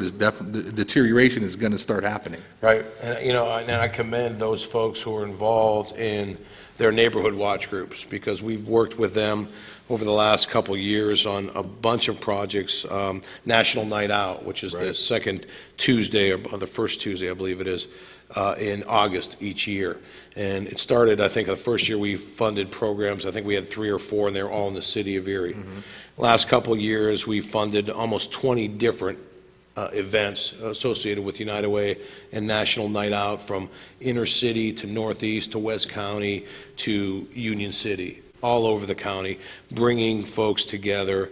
is definitely, deterioration is going to start happening.
Right, and you know, and I commend those folks who are involved in their neighborhood watch groups, because we've worked with them over the last couple of years on a bunch of projects. National Night Out, which is the second Tuesday, or the first Tuesday, I believe it is, in August each year. And it started, I think, the first year we funded programs, I think we had 3 or 4, and they were all in the city of Erie. Last couple of years, we funded almost 20 different events associated with United Way and National Night Out, from inner city to Northeast to West County to Union City, all over the county, bringing folks together,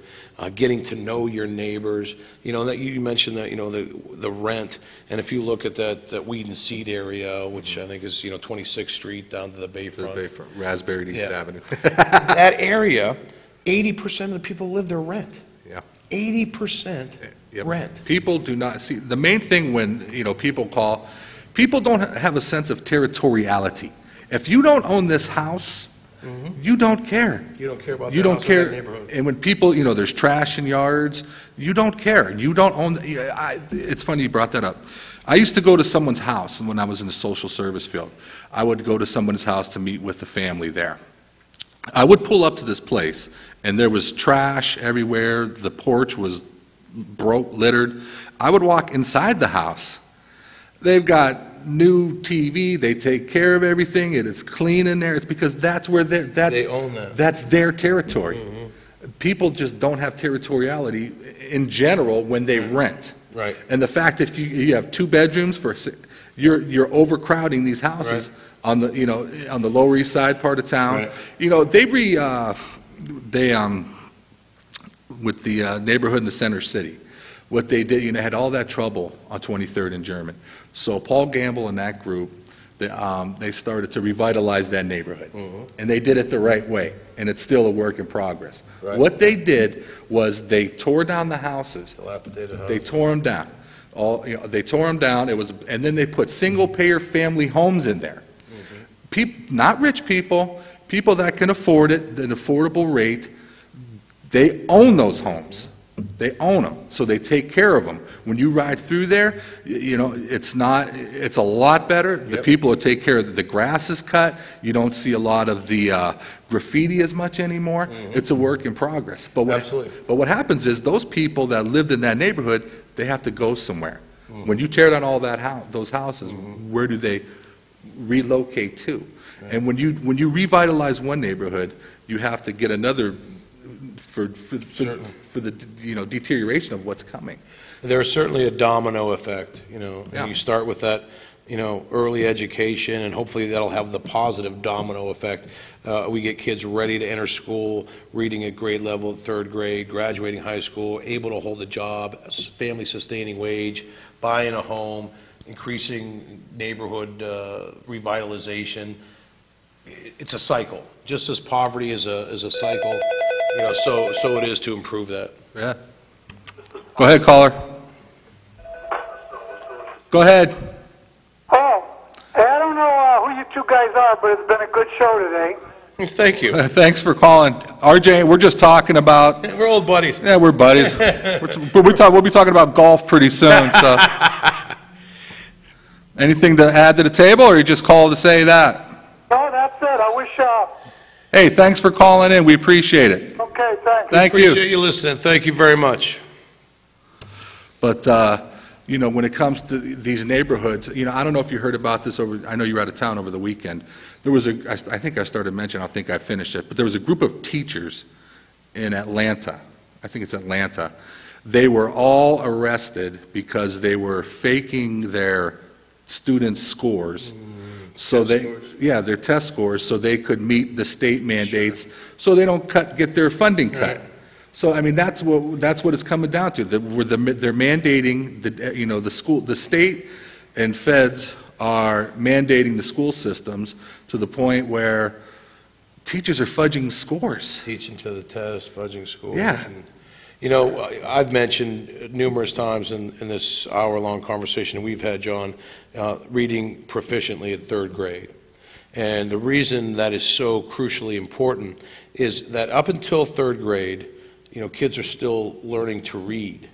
getting to know your neighbors. You know, that you mentioned that, you know, the rent, and if you look at that Weed and Seed area, which I think is, you know, 26th Street down to the Bayfront.
The Bayfront, Raspberry to East Avenue.
That area, 80% of the people live there rent.
Yeah.
80% rent.
People do not see, the main thing when, you know, people call, people don't have a sense of territoriality. If you don't own this house, you don't care.
You don't care about
you
the
don't
house
care.
or the neighborhood.
And when people, you know, there's trash in yards, you don't care. You don't own. It's funny you brought that up. I used to go to someone's house when I was in the social service field. I would go to someone's house to meet with the family there. I would pull up to this place, and there was trash everywhere. The porch was broke, littered. I would walk inside the house. They've got new TV, they take care of everything, and it's clean in there. It's because that's where they
own that.
That's their territory. People just don't have territoriality in general when they rent.
Right.
And the fact that you have 2 bedrooms you're overcrowding these houses on the, you know, on the Lower East Side part of town.
Right.
You know, with the neighborhood in the center city, what they did, you know, had all that trouble on 23rd and German. So Paul Gamble and that group, they started to revitalize that neighborhood. And they did it the right way, and it's still a work in progress.
Right.
What they did was they tore down the houses.
Dilapidated houses.
They tore them down. They tore them down. And then they put single-payer family homes in there. Not rich people, people that can afford it, an affordable rate. They own those homes. They own them, so they take care of them. When you ride through there, you know, it's a lot better. The people will take care of the grass is cut. You don't see a lot of the graffiti as much anymore. It's a work in progress. But what happens is those people that lived in that neighborhood, they have to go somewhere. When you tear down all those houses, where do they relocate to? And when you revitalize one neighborhood, you have to get another for the, you know, deterioration of what's coming.
There's certainly a domino effect, you know.
Yeah.
And you start with that, you know, early education, and hopefully that'll have the positive domino effect. We get kids ready to enter school, reading at grade level, 3rd grade, graduating high school, able to hold a job, family sustaining wage, buying a home, increasing neighborhood revitalization. It's a cycle. Just as poverty is a cycle, you know, so it is to improve that.
Yeah. Go ahead, caller. Go ahead.
Oh, hey, I don't know who you 2 guys are, but it's been a good show today.
Thank you.
Thanks for calling. RJ, we're just talking about...
We're old buddies.
Yeah, we're buddies. We'll be talking about golf pretty soon, so... Anything to add to the table, or you just called to say that?
No, that's it. I wish...
Hey, thanks for calling in. We appreciate it.
Okay, thanks.
Thank you.
Appreciate you listening. Thank you very much.
But, you know, when it comes to these neighborhoods, you know, I don't know if you heard about this I know you were out of town over the weekend. There was I think I started mentioning, I think I finished it, but there was a group of teachers in Atlanta. I think it's Atlanta. They were all arrested because they were faking their students' scores. So their test scores, so they could meet the state mandates, so they don't get their funding cut. Right. So I mean, that's what it's coming down to. They're mandating the state and feds are mandating the school systems to the point where teachers are fudging scores.
Teaching to the test, fudging scores.
Yeah.
And, you know, I've mentioned numerous times in this hour-long conversation we've had, John, reading proficiently at 3rd grade. And the reason that is so crucially important is that up until 3rd grade, kids are still learning to read.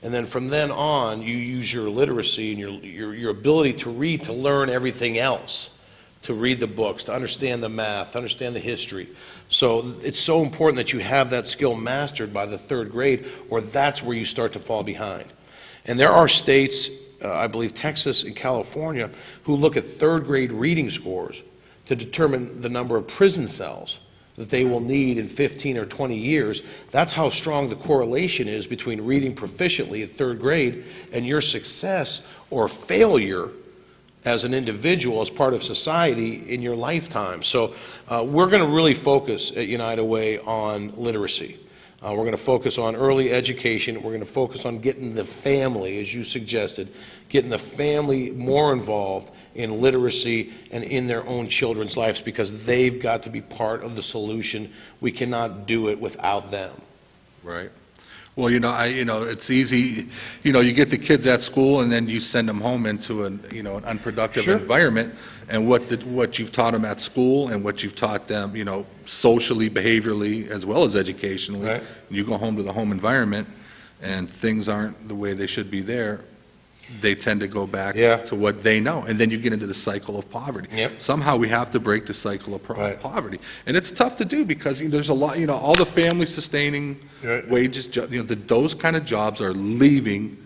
And then from then on, you use your literacy and your ability to read to learn everything else, to read the books, to understand the math, to understand the history. So it's so important that you have that skill mastered by the 3rd grade, or that's where you start to fall behind. And there are states, I believe Texas and California, who look at 3rd grade reading scores to determine the number of prison cells that they will need in 15 or 20 years. That's how strong the correlation is between reading proficiently at 3rd grade and your success or failure as an individual, as part of society in your lifetime. So we're going to really focus at United Way on literacy. We're going to focus on early education. We're going to focus on getting the family, as you suggested, getting the family more involved in literacy and in their own children's lives, because they've got to be part of the solution. We cannot do it without them.
Right. Well, it's easy. You get the kids at school, and then you send them home into an unproductive
Sure.
environment. And what you've taught them at school, and what you've taught them, socially, behaviorally, as well as educationally.
Right.
You go home to the home environment, and things aren't the way they should be there. They tend to go back
Yeah.
to what they know, and then you get into the cycle of poverty.
Yep.
Somehow we have to break the cycle of
Right.
poverty, and it's tough to do because there's a lot. All the family-sustaining
Right.
wages, those kind of jobs are leaving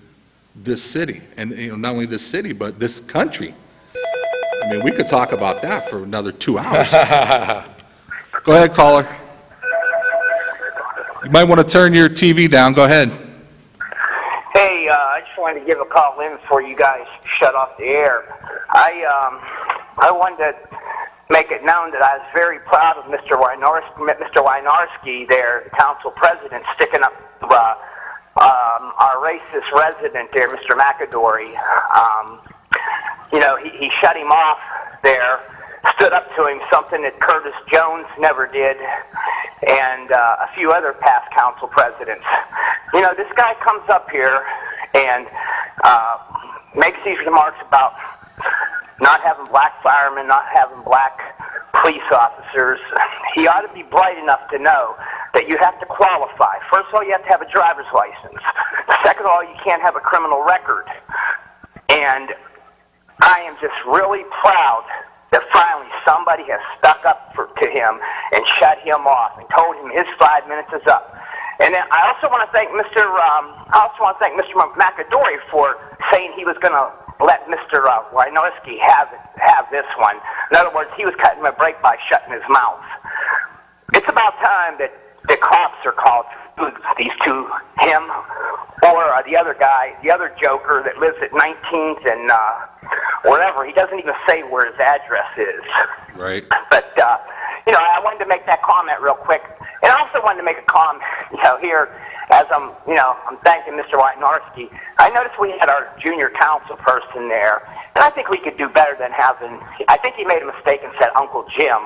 this city, and not only this city but this country. I mean, we could talk about that for another 2 hours. Go ahead, caller. You might want to turn your TV down. Go ahead.
Hey, I just wanted to give a call in before you guys shut off the air. I wanted to make it known that I was very proud of Mr. Wynarski, their council president, sticking up our racist resident there, Mr. McAdory. He shut him off there, stood up to him, something that Curtis Jones never did, and a few other past council presidents. This guy comes up here and makes these remarks about not having black firemen, not having black police officers. He ought to be bright enough to know that you have to qualify. First of all, you have to have a driver's license. Second of all, you can't have a criminal record. And I am just really proud that finally somebody has stuck up to him and shut him off and told him his 5 minutes is up. And then I also want to thank Mr. McAdory for saying he was going to let Mr. Wynarski have this one. In other words, he was cutting him a break by shutting his mouth. It's about time that the cops are called to these two, him or the other guy, the other joker that lives at 19th and wherever. He doesn't even say where his address is.
Right.
But, I wanted to make that comment real quick. And I also wanted to make a comment, here, as I'm thanking Mr. Wynarski. I noticed we had our junior council person there, and I think we could do better than I think he made a mistake and said Uncle Jim.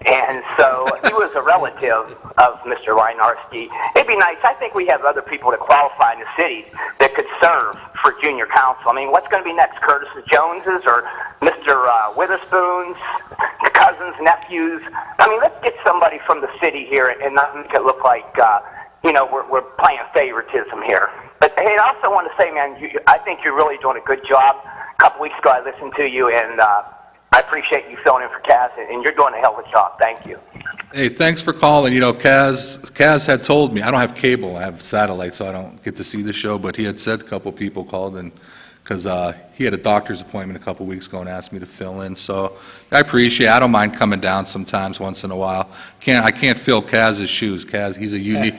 And so he was a relative of Mr. Wynarski. It'd be nice. I think we have other people that qualify in the city that could serve for junior council. I mean, what's going to be next? Curtis Joneses or Mr. Witherspoons, the cousins, nephews? I mean, let's get somebody from the city here and not make it look like, we're playing favoritism here. But, hey, I also want to say, man, I think you're really doing a good job. A couple weeks ago I listened to you, and I appreciate you filling in for Kaz, and you're doing a hell of a job. Thank you.
Hey, thanks for calling. Kaz had told me, I don't have cable, I have satellite, so I don't get to see the show, but he had said a couple people called, and because he had a doctor's appointment a couple weeks ago and asked me to fill in. So I appreciate it. I don't mind coming down sometimes once in a while. I can't fill Kaz's shoes. Kaz, he's a unique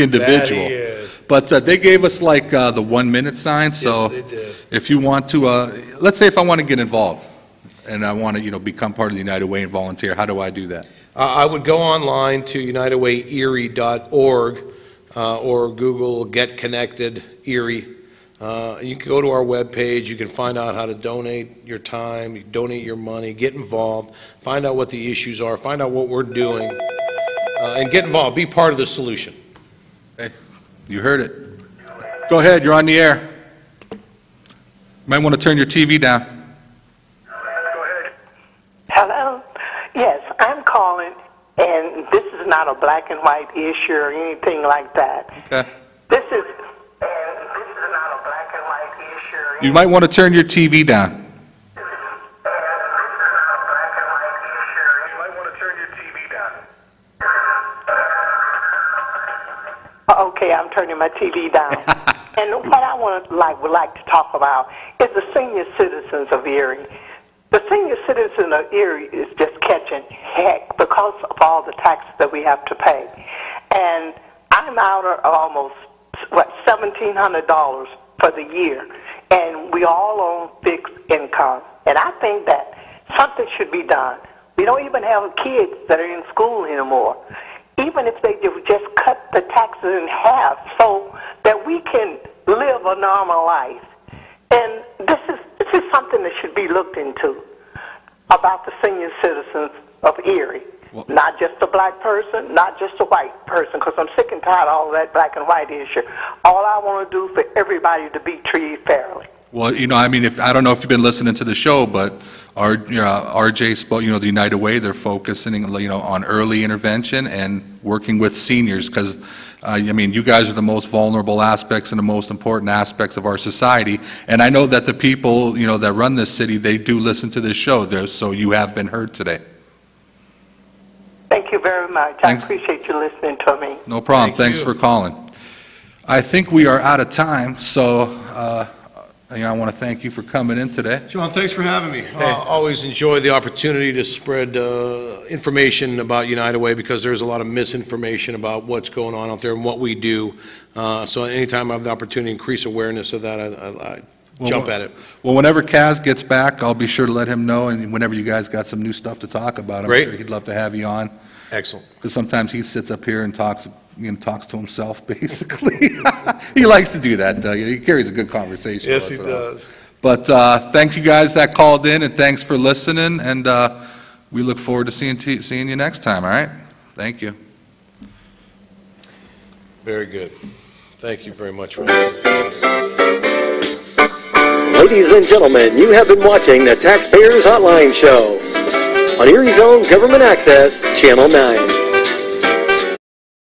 individual.
That he is.
But they gave us like the 1 minute sign. So
Yes, they did.
if you want to, let's say if I want to get involved and I want to, become part of the United Way and volunteer, how do I do that?
I would go online to unitedwayerie.org or Google Get Connected Erie. You can go to our webpage. You can find out how to donate your time, donate your money, get involved, find out what the issues are, find out what we're doing, and get involved. Be part of the solution.
Hey, you heard it. Go ahead. You're on the air. You might want to turn your TV down.
Go ahead.
And this is not a black and white issue or anything like that.
Okay.
This is not a black and white issue.
You might want to turn your TV down.
Okay, I'm turning my TV down. And what I would like to talk about is the senior citizens of Erie. The senior citizen of Erie is just catching heck because of all the taxes that we have to pay. And I'm out of almost, $1,700 for the year. And we all on fixed income. And I think that something should be done. We don't even have kids that are in school anymore. Even if they just cut the taxes in half so that we can live a normal life. And this is something that should be looked into about the senior citizens of Erie. Well, not just a black person, not just a white person, because I'm sick and tired of all that black and white issue. All I want to do is for everybody to be treated fairly.
Well, I mean, I don't know if you've been listening to the show, but RJ spoke, the United Way, they're focusing, on early intervention and working with seniors because, you guys are the most vulnerable aspects and the most important aspects of our society. And I know that the people, that run this city, they do listen to this show there, so you have been heard today.
Thank you very much. Thanks. I appreciate you listening to me.
No problem. Thanks for calling. I think we are out of time, so I want to thank you for coming in today.
John, thanks for having me. Hey. Always enjoy the opportunity to spread information about United Way because there's a lot of misinformation about what's going on out there and what we do. So anytime I have the opportunity to increase awareness of that, I jump at it.
Well, whenever Kaz gets back, I'll be sure to let him know, and whenever you guys got some new stuff to talk about, I'm sure he'd love to have you on.
Excellent.
Because sometimes he sits up here and talks to himself, basically. He likes to do that. He carries a good conversation.
Yes, he does.
But thanks you guys that called in, and thanks for listening, and we look forward to seeing you next time, all right? Thank you.
Very good. Thank you very much.
Ladies and gentlemen, you have been watching the Taxpayers Hotline Show on Erie's own Government Access, Channel 9.